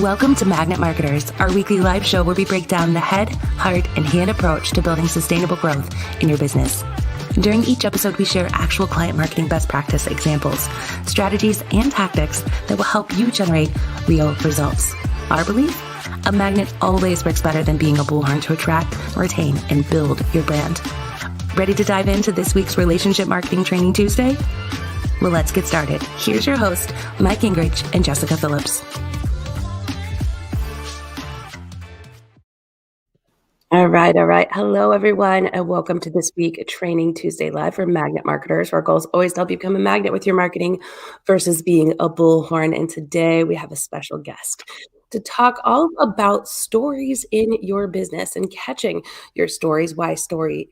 Welcome to Magnet Marketers, our weekly live show where we break down the head, heart, and hand approach to building sustainable growth in your business. During each episode, we share actual client marketing best practice examples, strategies, and tactics that will help you generate real results. Our belief? A magnet always works better than being a bullhorn to attract, retain, and build your brand. Ready to dive into this week's Relationship Marketing Training Tuesday? Well, let's get started. Here's your host, Mike Gingerich and Jessika Phillips. All right. Hello, everyone, and welcome to this week Training Tuesday Live for Magnet Marketers. Our goal is always to help you become a magnet with your marketing versus being a bullhorn. And today we have a special guest to talk all about stories in your business and catching your stories, why stories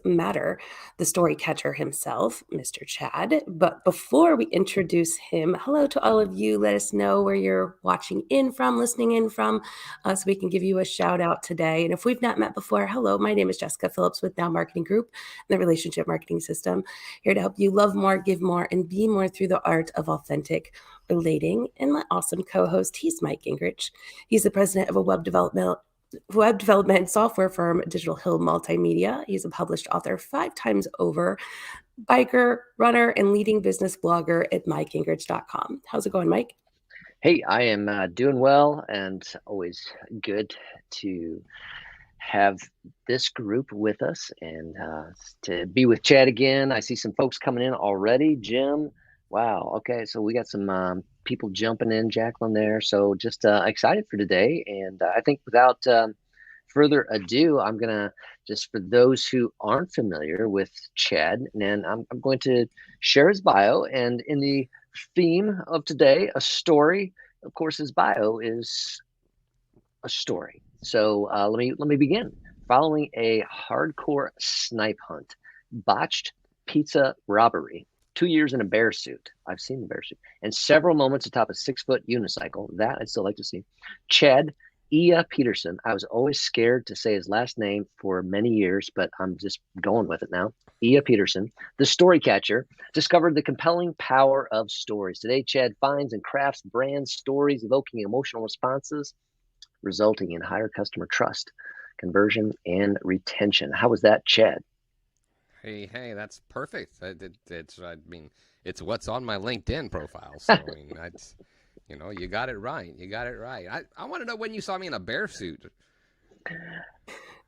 matter. The story catcher himself, Mr. Chad. But before we introduce him, hello to all of you. Let us know where you're watching in from, listening in from, so we can give you a shout out today. And if we've not met before, hello, my name is Jessika Phillips with Now Marketing Group, the Relationship Marketing System, here to help you love more, give more, and be more through the art of authentic relating. And my awesome co-host, he's Mike Gingerich. He's the president of a web development software firm, Digital Hill Multimedia. He's a published author 5 times over, biker, runner, and leading business blogger at MikeGingerich.com. How's it going, Mike? Hey, I am doing well, and always good to have this group with us and to be with Chad again. I see some folks coming in already. Jim, wow. Okay, so we got some people jumping in, Jacqueline there. So just excited for today. And I think without further ado, I'm going to just, for those who aren't familiar with Chad, and I'm going to share his bio. And in the theme of today, a story, of course, his bio is a story. So let me begin. Following a hardcore snipe hunt, botched pizza robbery, 2 years in a bear suit. I've seen the bear suit. And several moments atop a 6-foot unicycle. That I'd still like to see. Chad Illa-Petersen. I was always scared to say his last name for many years, but I'm just going with it now. Illa-Petersen, the story catcher, discovered the compelling power of stories. Today, Chad finds and crafts brand stories, evoking emotional responses, resulting in higher customer trust, conversion, and retention. How was that, Chad? Hey, that's perfect. It's what's on my LinkedIn profile. So that's, you got it right. I want to know when you saw me in a bear suit.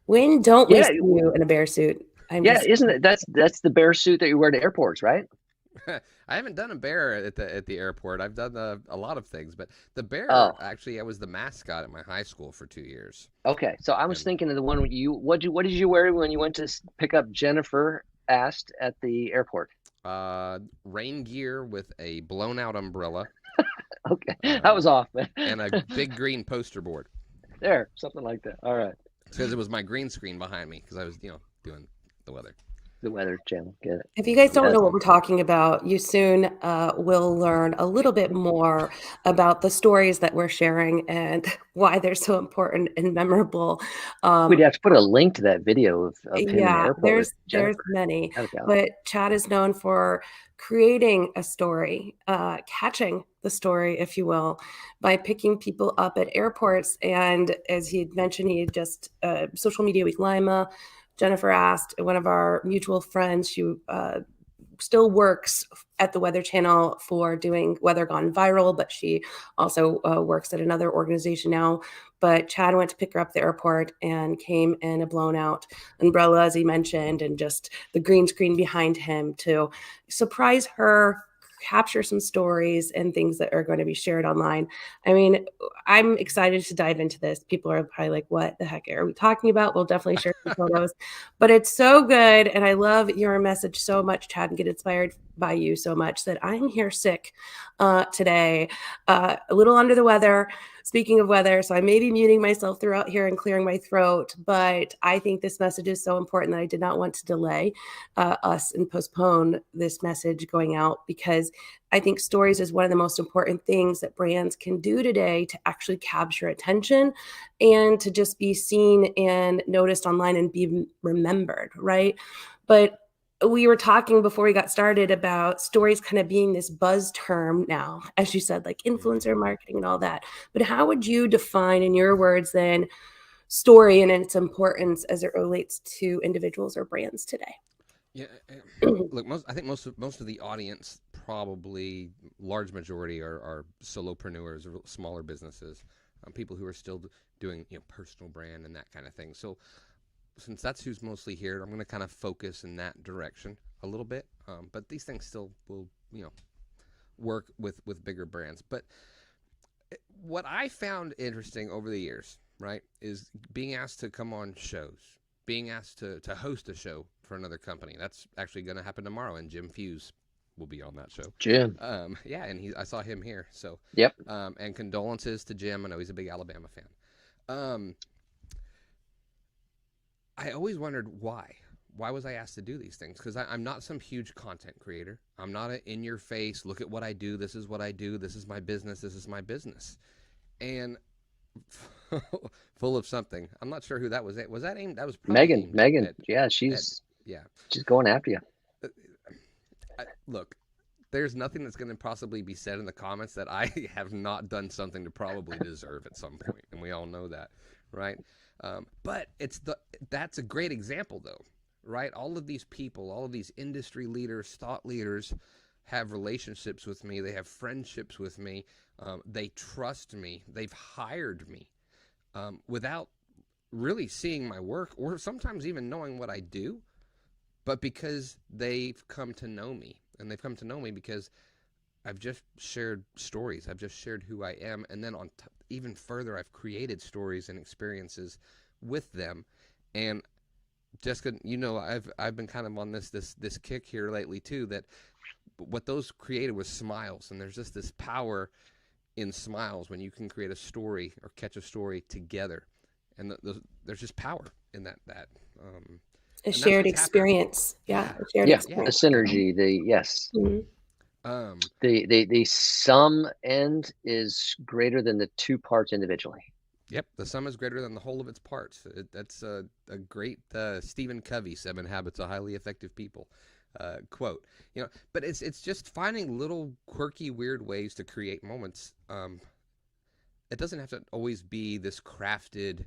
When don't we see you in a bear suit? Isn't it? That's the bear suit that you wear to airports, right? I haven't done a bear at the airport. I've done a lot of things, but the bear, actually, I was the mascot at my high school for 2 years. Okay, so I was thinking of the one what did you wear when you went to pick up Jennifer Ast at the airport? Rain gear with a blown out umbrella. Okay, that was off. And a big green poster board. There, something like that. All right. Because it was my green screen behind me because I was, doing the weather. The Weather Channel. Get it. If you guys don't know what we're talking about, you soon will learn a little bit more about the stories that we're sharing and why they're so important and memorable. We'd have to put a link to that video of him in the airport. There's many, but Chad is known for creating a story, catching the story, if you will, by picking people up at airports. And as he had mentioned, he had just Social Media Week Lima. Jennifer asked, one of our mutual friends, she still works at the Weather Channel for doing Weather Gone Viral, but she also works at another organization now. But Chad went to pick her up at the airport and came in a blown out umbrella, as he mentioned, and just the green screen behind him to surprise her, capture some stories and things that are going to be shared online. I mean, I'm excited to dive into this. People are probably like, what the heck are we talking about? We'll definitely share some photos, but it's so good. And I love your message so much, Chad, and get inspired by you so much that I'm here sick today, a little under the weather. Speaking of weather, so I may be muting myself throughout here and clearing my throat, but I think this message is so important that I did not want to delay us and postpone this message going out, because I think stories is one of the most important things that brands can do today to actually capture attention and to just be seen and noticed online and be remembered, right? But we were talking before we got started about stories kind of being this buzz term now, as you said, like influencer marketing and all that. But how would you define, in your words, then, story and its importance as it relates to individuals or brands today? Yeah, look, I think most of the audience, probably large majority, are solopreneurs or smaller businesses, people who are still doing personal brand and that kind of thing. So since that's who's mostly here, I'm going to kind of focus in that direction a little bit. But these things still will work with bigger brands. But what I found interesting over the years, right, is being asked to come on shows, being asked to host a show for another company. That's actually going to happen tomorrow, and Jim Fuse will be on that show. Jim. Yeah, and I saw him here. So yep. And condolences to Jim. I know he's a big Alabama fan. I always wondered why. Why was I asked to do these things? Because I'm not some huge content creator. I'm not an in-your-face, look at what I do, this is what I do, this is my business, this is my business. And full of something. I'm not sure who that was. Was that aimed? That was Megan. Yeah, she's going after you. Look, there's nothing that's going to possibly be said in the comments that I have not done something to probably deserve at some point, and we all know that, right? But that's a great example, though, right? All of these people, all of these industry leaders, thought leaders, have relationships with me. They have friendships with me. They trust me. They've hired me without really seeing my work or sometimes even knowing what I do, but because they've come to know me. And they've come to know me because I've just shared stories. I've just shared who I am. And then even further, I've created stories and experiences with them. And Jessica, I've been kind of on this kick here lately too, that what those created was smiles. And there's just this power in smiles when you can create a story or catch a story together. And there's just power in that. A shared experience. Yeah. A shared experience. The synergy, Mm-hmm. The sum end is greater than the two parts individually. Yep, the sum is greater than the whole of its parts. That's a great Stephen Covey, 7 Habits of Highly Effective People quote. But it's just finding little quirky, weird ways to create moments. It doesn't have to always be this crafted.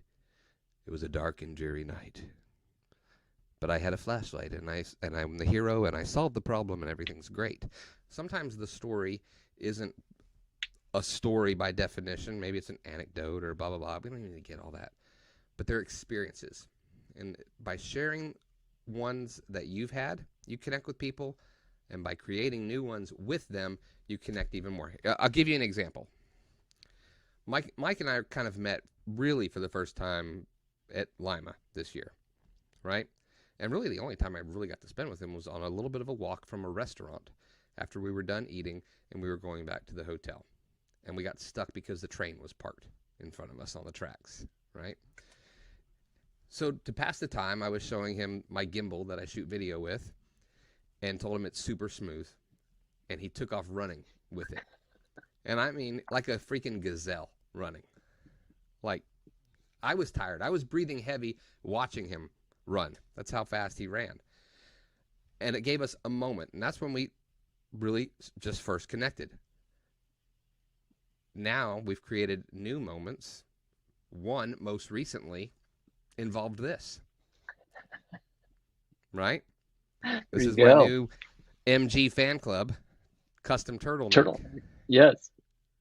It was a dark and dreary night, but I had a flashlight, and I'm the hero, and I solved the problem, and everything's great. Sometimes the story isn't a story by definition. Maybe it's an anecdote or blah, blah, blah. We don't need to get all that. But they're experiences. And by sharing ones that you've had, you connect with people. And by creating new ones with them, you connect even more. I'll give you an example. Mike and I kind of met really for the first time at Lima this year, right? And really the only time I really got to spend with him was on a little bit of a walk from a restaurant after we were done eating and we were going back to the hotel. And we got stuck because the train was parked in front of us on the tracks, right? So to pass the time, I was showing him my gimbal that I shoot video with and told him it's super smooth. And he took off running with it. And I mean, like a freaking gazelle running. Like, I was tired. I was breathing heavy watching him run. That's how fast he ran. And it gave us a moment. And that's when we really just first connected. Now we've created new moments. One, most recently, involved this. Right? This is my new MG fan club, custom turtleneck. Yes.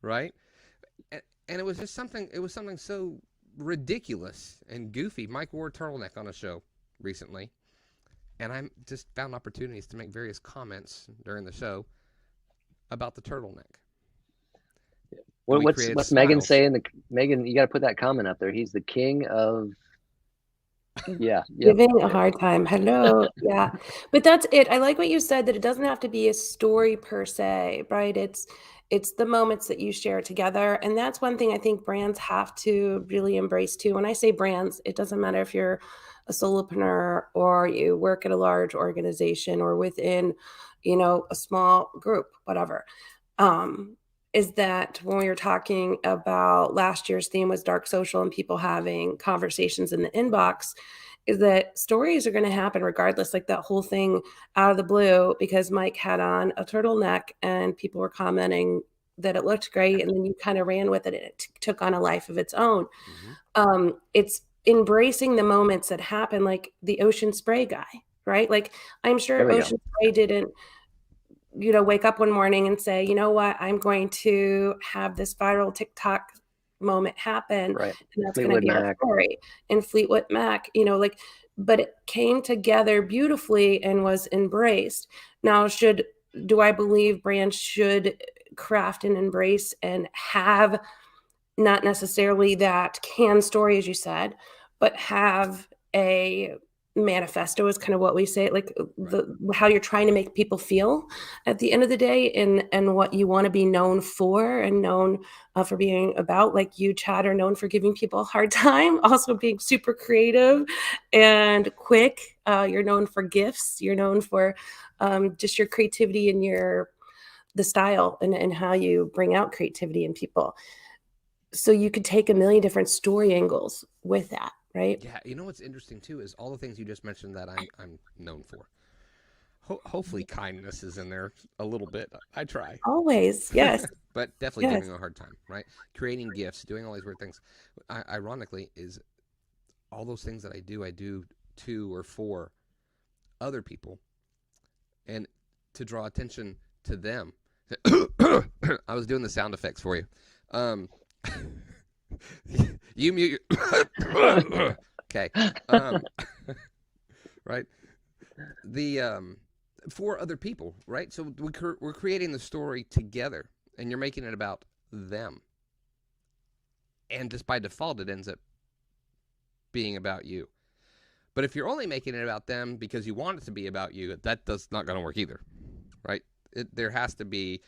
Right? And it was just something so ridiculous and goofy. Mike wore a turtleneck on a show recently, and I just found opportunities to make various comments during the show about the turtleneck. What's Megan saying? Megan, you got to put that comment up there. He's the king of giving a hard time. Hello. Yeah. But that's it. I like what you said, that it doesn't have to be a story per se, right? It's the moments that you share together. And that's one thing I think brands have to really embrace too. When I say brands, it doesn't matter if you're a solopreneur or you work at a large organization or within, a small group, whatever. Is that when we were talking about last year's theme was dark social and people having conversations in the inbox, is that stories are going to happen regardless, like that whole thing out of the blue because Mike had on a turtleneck and people were commenting that it looked great, and then you kind of ran with it and it took on a life of its own. It's embracing the moments that happen, like the Ocean Spray guy, right? Like I'm sure Ocean Spray didn't, wake up one morning and say, you know what, I'm going to have this viral TikTok moment happen, and that's going to be our story. And Fleetwood Mac, but it came together beautifully and was embraced. Now, do I believe brands should craft and embrace and have not necessarily that canned story, as you said, but have a manifesto is kind of what we say, like how you're trying to make people feel at the end of the day, and what you want to be known for and known for being about. Like you, Chad, are known for giving people a hard time, also being super creative and quick. You're known for gifts. You're known for just your creativity and the style and how you bring out creativity in people. So you could take a million different story angles with that, right? Yeah, you know what's interesting too is all the things you just mentioned that I'm known for. Hopefully kindness is in there a little bit. I try. Always, yes. But definitely giving a hard time, right? Creating gifts, doing all these weird things. Ironically, is all those things that I do to or for other people, and to draw attention to them. I was doing the sound effects for you. You mute your okay. Right. The for other people, right? So we're creating the story together, and you're making it about them, and just by default, it ends up being about you. But if you're only making it about them because you want it to be about you, that's not going to work either, right? There has to be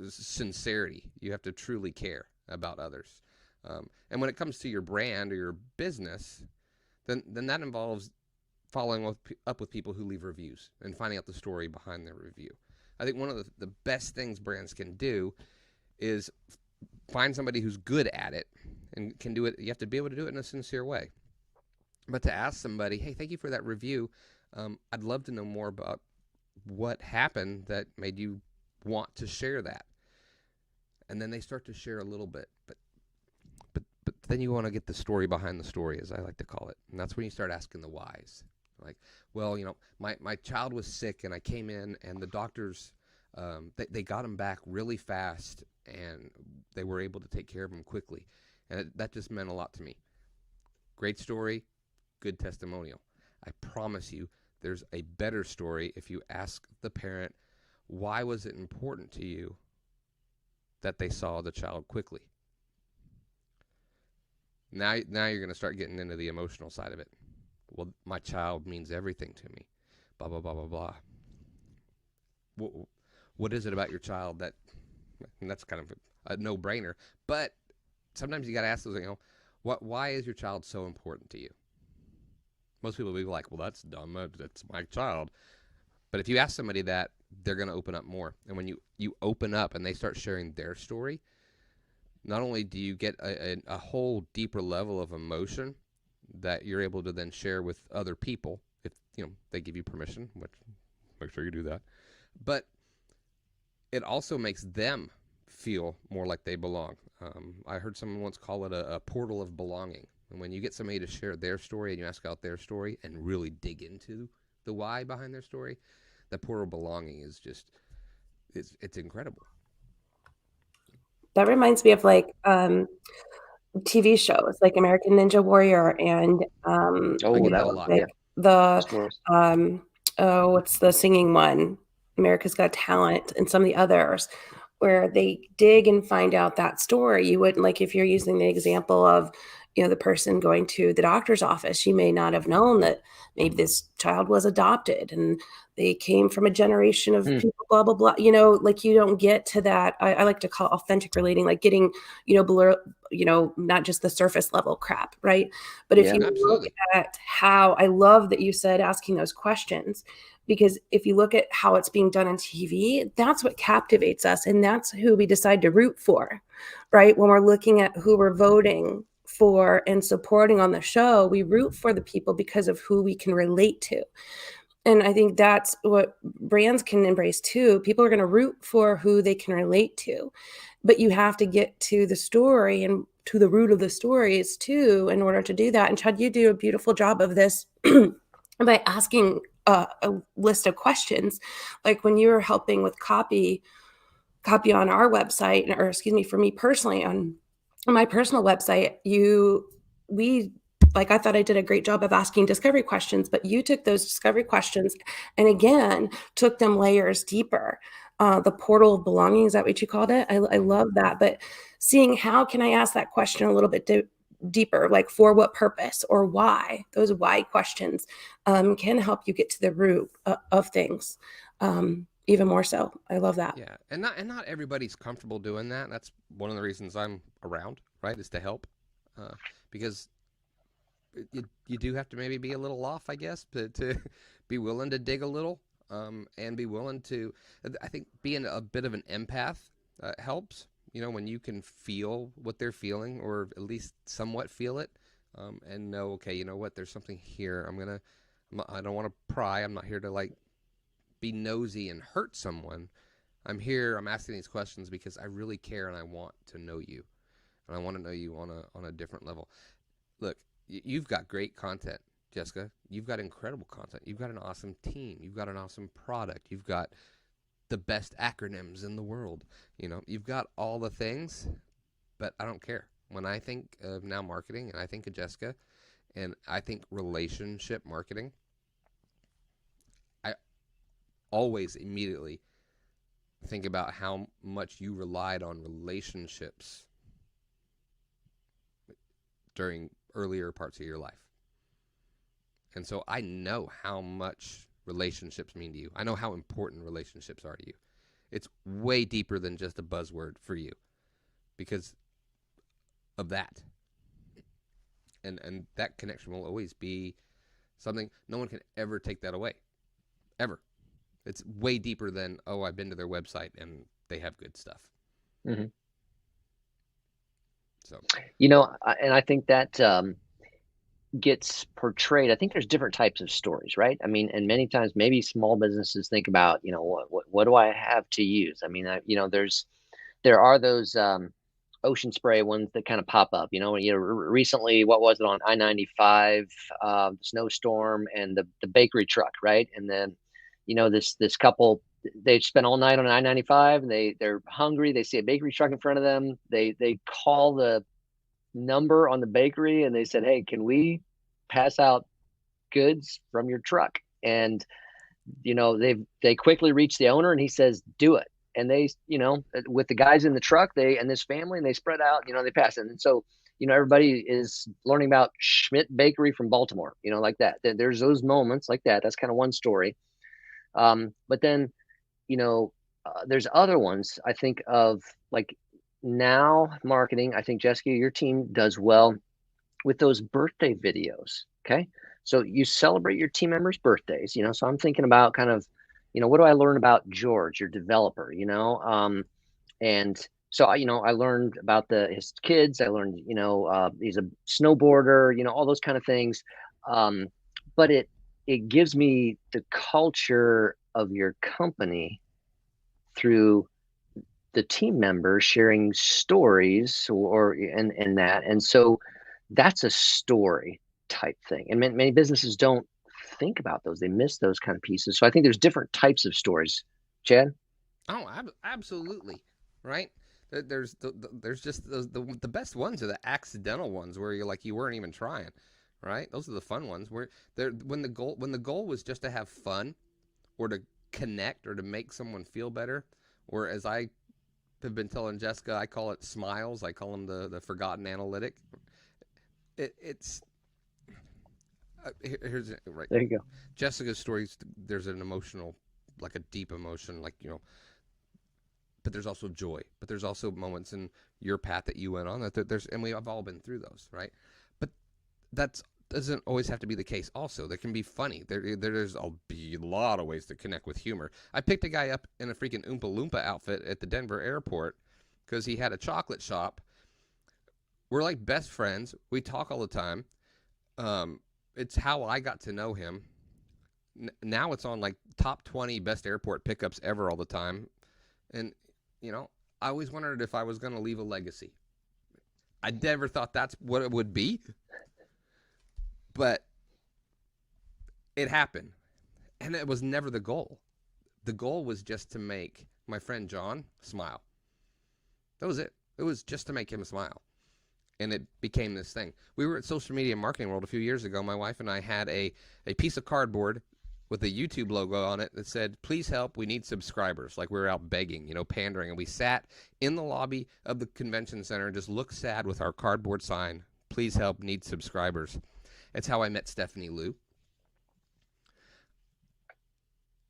sincerity. You have to truly care about others. And when it comes to your brand or your business, then that involves following up with people who leave reviews and finding out the story behind their review. I think one of the best things brands can do is find somebody who's good at it and can do it. You have to be able to do it in a sincere way. But to ask somebody, hey, thank you for that review. I'd love to know more about what happened that made you want to share that. And then they start to share a little bit, but then you want to get the story behind the story, as I like to call it. And that's when you start asking the whys. Like, well, my child was sick and I came in and the doctors, they got him back really fast and they were able to take care of him quickly. And that just meant a lot to me. Great story, good testimonial. I promise you there's a better story if you ask the parent, why was it important to you that they saw the child quickly? Now you're going to start getting into the emotional side of it. Well, my child means everything to me. Blah, blah, blah, blah, blah. What is it about your child that, and that's kind of a no-brainer, but sometimes you got to ask those, why is your child so important to you? Most people will be like, well, that's dumb. That's my child. But if you ask somebody that, they're going to open up more. And when you open up and they start sharing their story, not only do you get a whole deeper level of emotion that you're able to then share with other people, if they give you permission, which make sure you do that, but it also makes them feel more like they belong. I heard someone once call it a portal of belonging. And when you get somebody to share their story and you ask out their story and really dig into the why behind their story, the portal of belonging is just, it's incredible. That reminds me of like TV shows like American Ninja Warrior and what's the singing one? America's Got Talent and some of the others, where they dig and find out that story. You wouldn't, like if you're using the example of the person going to the doctor's office, you may not have known that maybe this child was adopted and they came from a generation of people, blah, blah, blah. Like you don't get to that. I like to call authentic relating, like getting, blur, not just the surface level crap, right? But if you look at how, I love that you said asking those questions, because if you look at how it's being done on TV, that's what captivates us. And that's who we decide to root for, right? When we're looking at who we're voting for and supporting on the show, we root for the people because of who we can relate to. And I think that's what brands can embrace too. People are going to root for who they can relate to, but you have to get to the story and to the root of the stories too in order to do that. And Chad, you do a beautiful job of this by asking a list of questions. Like when you were helping with copy on our website, or excuse me, for me personally on my personal website, I thought I did a great job of asking discovery questions, but you took those discovery questions and again, took them layers deeper. The portal of belonging, is that what you called it? I love that. But seeing how can I ask that question a little bit deeper, like for what purpose or why, those why questions can help you get to the root of things. Even more so. I love that. Yeah, and not everybody's comfortable doing that. That's one of the reasons I'm around, right? Is to help, because you do have to maybe be a little off, I guess, to be willing to dig a little, and be willing to. I think being a bit of an empath helps. You know, when you can feel what they're feeling, or at least somewhat feel it, and know, okay, you know what, there's something here. I don't want to pry. I'm not here to like be nosy and hurt someone. I'm asking these questions because I really care and I want to know you. And I want to know you on a different level. Look, you've got great content, Jessika. You've got incredible content. You've got an awesome team. You've got an awesome product. You've got the best acronyms in the world. You know, you've got all the things, but I don't care. When I think of now marketing and I think of Jessika and I think relationship marketing, always immediately think about how much you relied on relationships during earlier parts of your life. And so I know how much relationships mean to you. I know how important relationships are to you. It's way deeper than just a buzzword for you because of that. And that connection will always be something, no one can ever take that away. Ever. It's way deeper than, oh, I've been to their website and they have good stuff. Mm-hmm. So, you know, and I think that gets portrayed. I think there's different types of stories, right? I mean, and many times maybe small businesses think about, you know, what do I have to use? I mean, you know, there are those ocean spray ones that kind of pop up. You know, recently, what was it on I-95, snowstorm and the bakery truck, right? And then, you know, this couple, they spent all night on I-95 and they're hungry. They see a bakery truck in front of them. They call the number on the bakery and they said, hey, can we pass out goods from your truck? And, you know, they quickly reach the owner and he says, do it. And they, you know, with the guys in the truck, and this family, and they spread out, you know, they pass it. And so, you know, everybody is learning about Schmidt Bakery from Baltimore, you know, like that. There's those moments like that. That's kind of one story. But then, you know, there's other ones I think of, like now marketing. I think Jessika, your team does well with those birthday videos. Okay. So you celebrate your team members' birthdays, you know, so I'm thinking about kind of, you know, what do I learn about George, your developer, you know? And so I learned about his kids. I learned, you know, he's a snowboarder, you know, all those kind of things. But it gives me the culture of your company through the team members sharing stories and that. And so that's a story type thing. And many businesses don't think about those. They miss those kind of pieces. So I think there's different types of stories. Chad? oh, absolutely. Right. There's just the best ones are the accidental ones where you weren't even trying. Right. Those are the fun ones where when the goal was just to have fun or to connect or to make someone feel better, or as I have been telling Jessika, I call it smiles. I call them the forgotten analytic. It's here's right. There you go. Jessika's stories. There's an emotional, like a deep emotion, like, you know. But there's also joy. But there's also moments in your path that you went on and we have all been through those, right? But that doesn't always have to be the case. Also, there can be funny. There's a lot of ways to connect with humor. I picked a guy up in a freaking Oompa Loompa outfit at the Denver airport because he had a chocolate shop we're like best friends. We talk all the time. It's how I got to know him. Now it's on like top 20 best airport pickups ever all the time. And, you know, I always wondered if I was going to leave a legacy. I never thought that's what it would be, but it happened. And it was never the goal. The goal was just to make my friend John smile. That was it. It was just to make him smile. And it became this thing. We were at Social Media Marketing World a few years ago. My wife and I had a piece of cardboard with a YouTube logo on it that said, please help, we need subscribers. Like we were out begging, you know, pandering. And we sat in the lobby of the convention center and just looked sad with our cardboard sign, please help, need subscribers. It's how I met Stephanie Liu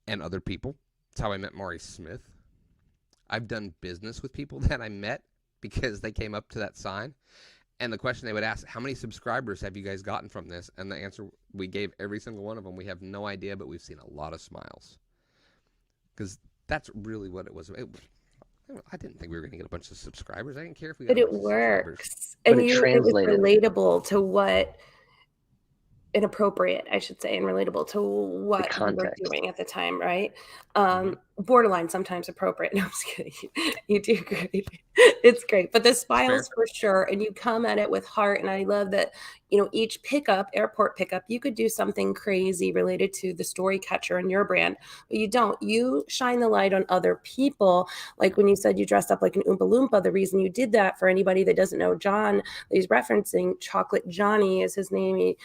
and other people. It's how I met Maury Smith. I've done business with people that I met because they came up to that sign. And the question they would ask, how many subscribers have you guys gotten from this? And the answer we gave every single one of them, we have no idea, but we've seen a lot of smiles. Because that's really what it was. I didn't think we were going to get a bunch of subscribers. I didn't care if we got but it works. And it was relatable to what, inappropriate, I should say, and relatable to what we were doing at the time, right? Borderline sometimes appropriate. No, I'm just kidding. You do great. It's great. But the smiles for sure. And you come at it with heart. And I love that, you know, each pickup, airport pickup, you could do something crazy related to the story catcher and your brand, but you don't. You shine the light on other people. Like when you said you dressed up like an Oompa Loompa, the reason you did that, for anybody that doesn't know John that he's referencing, Chocolate Johnny is his name.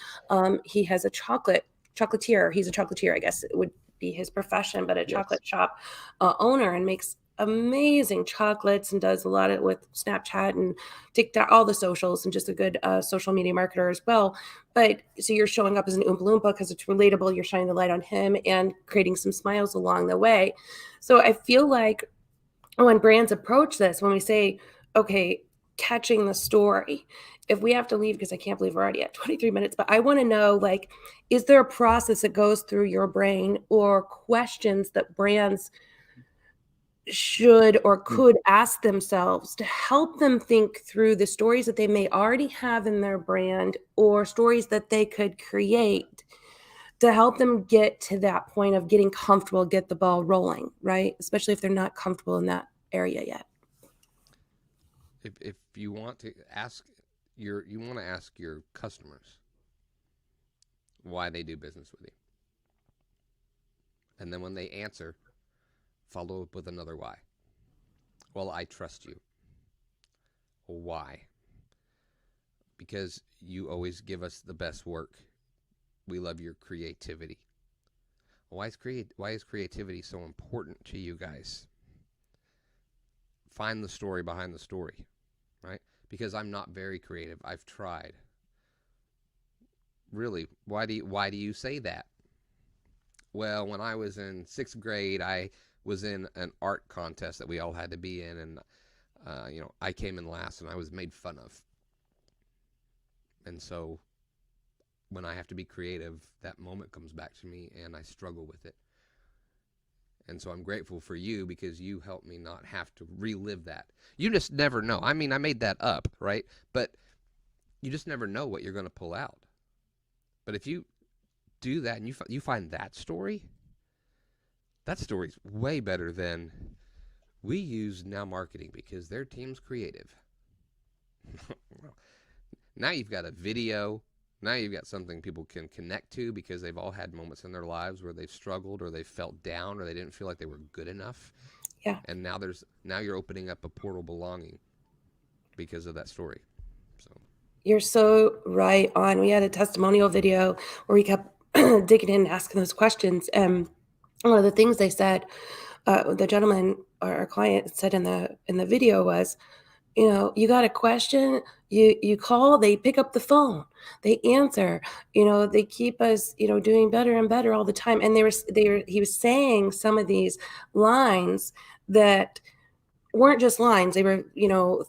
He has a chocolatier. He's a chocolatier, I guess it would be his profession, but a chocolate shop owner, and makes amazing chocolates and does a lot of it with Snapchat and TikTok, all the socials, and just a good social media marketer as well. But so you're showing up as an Oompa Loompa because it's relatable. You're shining the light on him and creating some smiles along the way. So I feel like when brands approach this, when we say, okay, catching the story, if we have to leave, because I can't believe we're already at 23 minutes, but I want to know, like, is there a process that goes through your brain or questions that brands should or could ask themselves to help them think through the stories that they may already have in their brand, or stories that they could create to help them get to that point of getting comfortable, get the ball rolling, right? Especially if they're not comfortable in that area yet. If you want to ask your customers why they do business with you. And then when they answer, follow up with another why. Well, I trust you. Why? Because you always give us the best work. We love your creativity. Why is creativity so important to you guys? Find the story behind the story, right? Because I'm not very creative. I've tried. Really, why do you say that? Well, when I was in 6th grade, I was in an art contest that we all had to be in, and I came in last, and I was made fun of. And so when I have to be creative, that moment comes back to me, and I struggle with it. And so I'm grateful for you, because you helped me not have to relive that. You just never know. I mean, I made that up, right? But you just never know what you're going to pull out. But if you do that and you find that story's way better than we use Now Marketing because their team's creative. Now you've got a video. Now you've got something people can connect to because they've all had moments in their lives where they've struggled or they felt down or they didn't feel like they were good enough. Yeah. And now you're opening up a portal belonging because of that story. So you're so right on. We had a testimonial video where we kept digging in and asking those questions. And one of the things they said, the gentleman or our client said in the video was, you got a question, you call, they pick up the phone, they answer, they keep us, doing better and better all the time. And he was saying some of these lines that weren't just lines. They were,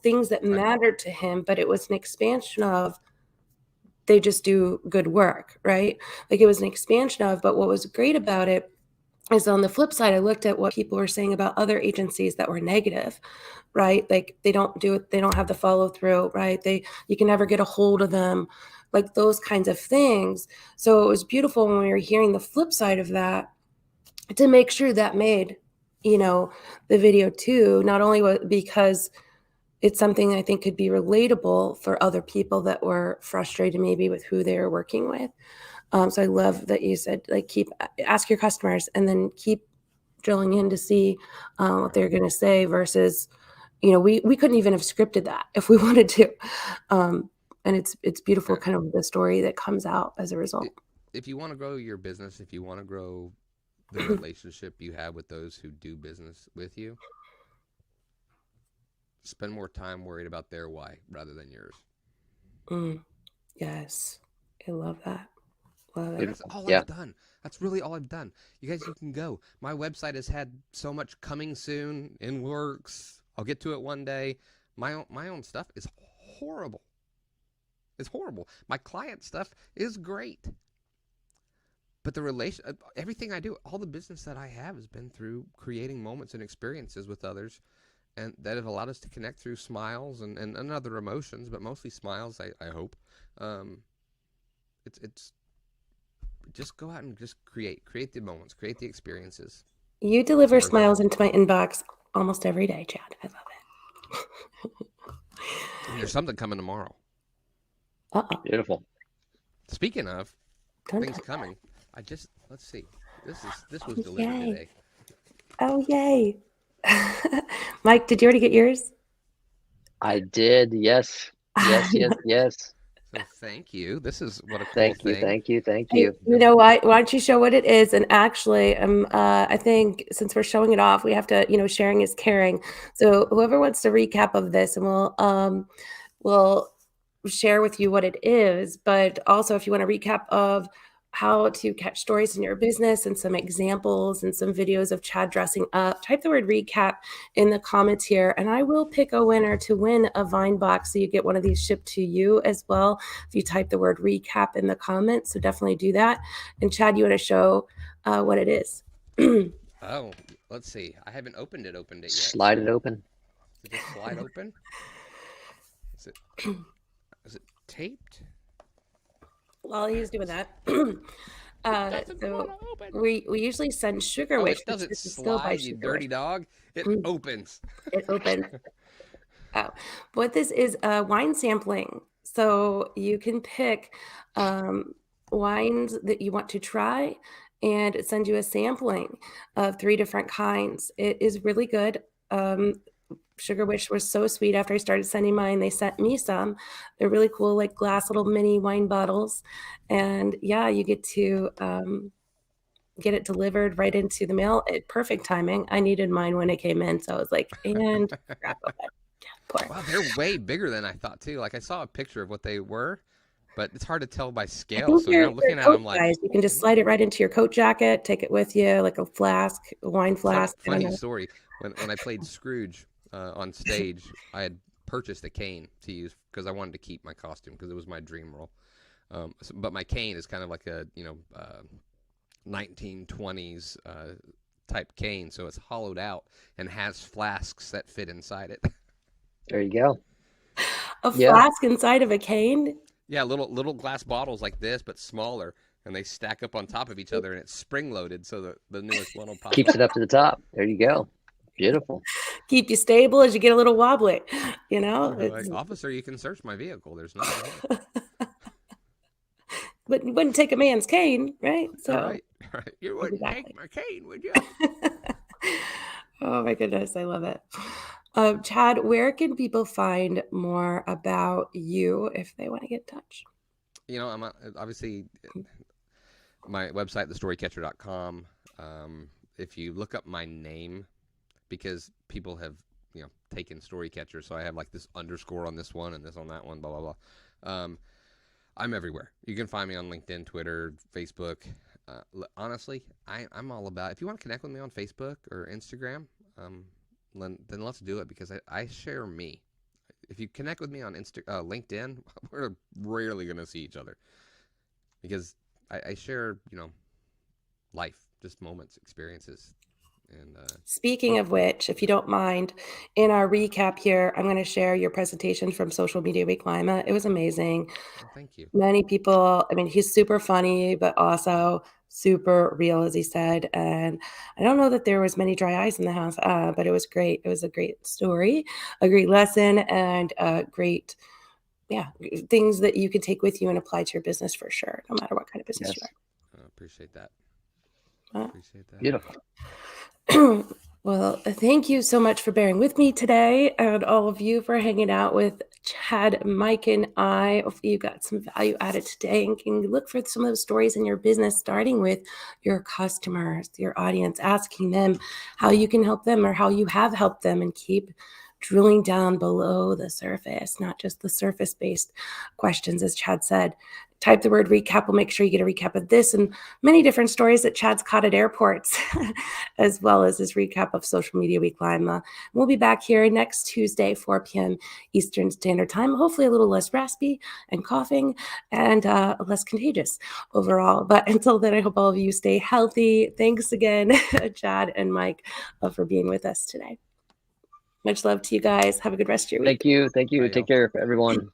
things that mattered to him, but it was an expansion of, they just do good work, right? Like it was an expansion of, but what was great about it is on the flip side, I looked at what people were saying about other agencies that were negative, right? Like they don't do it, they don't have the follow through, right? You can never get a hold of them, like those kinds of things. So it was beautiful when we were hearing the flip side of that, to make sure that made, the video too, not only because it's something I think could be relatable for other people that were frustrated maybe with who they were working with. So I love that you said, like, ask your customers and then keep drilling in to see what they're going to say versus, we couldn't even have scripted that if we wanted to. And it's beautiful, kind of the story that comes out as a result. If you want to grow your business, if you want to grow the relationship you have with those who do business with you, spend more time worried about their why rather than yours. Yes. I love that. That's all I've done. That's really all I've done. You guys, you can go. My website has had so much coming soon, in works. I'll get to it one day. My own stuff is horrible. It's horrible. My client stuff is great. But everything I do, all the business that I have has been through creating moments and experiences with others, and that have allowed us to connect through smiles and other emotions, but mostly smiles, I hope. It's just go out and just create the moments, create the experiences. You deliver smiles into my inbox almost every day, Chad. I love it. And there's something coming tomorrow. Beautiful. Speaking of things coming, let's see. This was delivered today. Oh, yay. Mike, did you already get yours? I did. Yes. So thank you. This is what a cool thing. Thank you. You know what? Why don't you show what it is? And actually, I think since we're showing it off, we have to, sharing is caring. So whoever wants to recap of this, and we'll share with you what it is. But also, if you want a recap of how to catch stories in your business and some examples and some videos of Chad dressing up, type the word recap in the comments here, and I will pick a winner to win a Vine box. So you get one of these shipped to you as well if you type the word recap in the comments. So definitely do that. And Chad, you want to show what it is? Oh, let's see. I haven't opened it yet. Slide it open. Is it just slide open? Is it taped? While he's doing that, so we usually send sugar wish. It doesn't slide, you dirty dog. It opens. It opens. Oh, what this is wine sampling. So you can pick wines that you want to try, and it sends you a sampling of 3 different kinds. It is really good. Sugar Wish was so sweet. After I started sending mine, they sent me some. They're really cool, like glass little mini wine bottles. And yeah, you get to get it delivered right into the mail at perfect timing. I needed mine when it came in, so I was like, and grab it. Yeah, wow, they're way bigger than I thought too. Like I saw a picture of what they were, but it's hard to tell by scale. So now looking at them, like you can just slide it right into your coat jacket, take it with you, like a flask, a wine flask. Funny story. When I played Scrooge on stage, I had purchased a cane to use because I wanted to keep my costume because it was my dream role. But my cane is kind of like a 1920s type cane, so it's hollowed out and has flasks that fit inside it. There you go. A flask inside of a cane? Yeah, little glass bottles like this, but smaller, and they stack up on top of each other, and it's spring-loaded, so the newest one will pop. Keeps it up to the top. There you go. Beautiful. Keep you stable as you get a little wobbly, Like, officer, you can search my vehicle. There's nothing here. But you wouldn't take a man's cane, right? So right. You wouldn't take my cane, would you? Oh my goodness, I love it. Chad, where can people find more about you if they want to get in touch? I'm obviously my website, thestorycatcher.com. If you look up my name, because people have taken Storycatcher, so I have like this underscore on this one and this on that one, blah blah blah. I'm everywhere. You can find me on LinkedIn, Twitter, Facebook. Honestly, I'm all about. If you want to connect with me on Facebook or Instagram, then let's do it because I share me. If you connect with me on LinkedIn, we're rarely going to see each other because I share life, just moments, experiences. And speaking of which, if you don't mind, in our recap here, I'm going to share your presentation from Social Media Week Lima. It was amazing. well, thank you. Many people, I mean, he's super funny, but also super real, as he said. And I don't know that there was many dry eyes in the house, but it was great. It was a great story, a great lesson, and great, things that you can take with you and apply to your business for sure, no matter what kind of business Yes. you are. Appreciate that. Appreciate that. Beautiful. Well, thank you so much for bearing with me today, and all of you for hanging out with Chad, Mike, and I. Hopefully you got some value added today and can look for some of those stories in your business, starting with your customers, your audience, asking them how you can help them or how you have helped them, and keep drilling down below the surface, not just the surface-based questions, as Chad said. Type the word recap. We'll make sure you get a recap of this and many different stories that Chad's caught at airports, as well as his recap of Social Media Week Lima. We'll be back here next Tuesday, 4 p.m. Eastern Standard Time, hopefully a little less raspy and coughing and less contagious overall. But until then, I hope all of you stay healthy. Thanks again, Chad and Mike, for being with us today. Much love to you guys. Have a good rest of your week. Thank you. Thank you. Bye, Take y'all. care, everyone.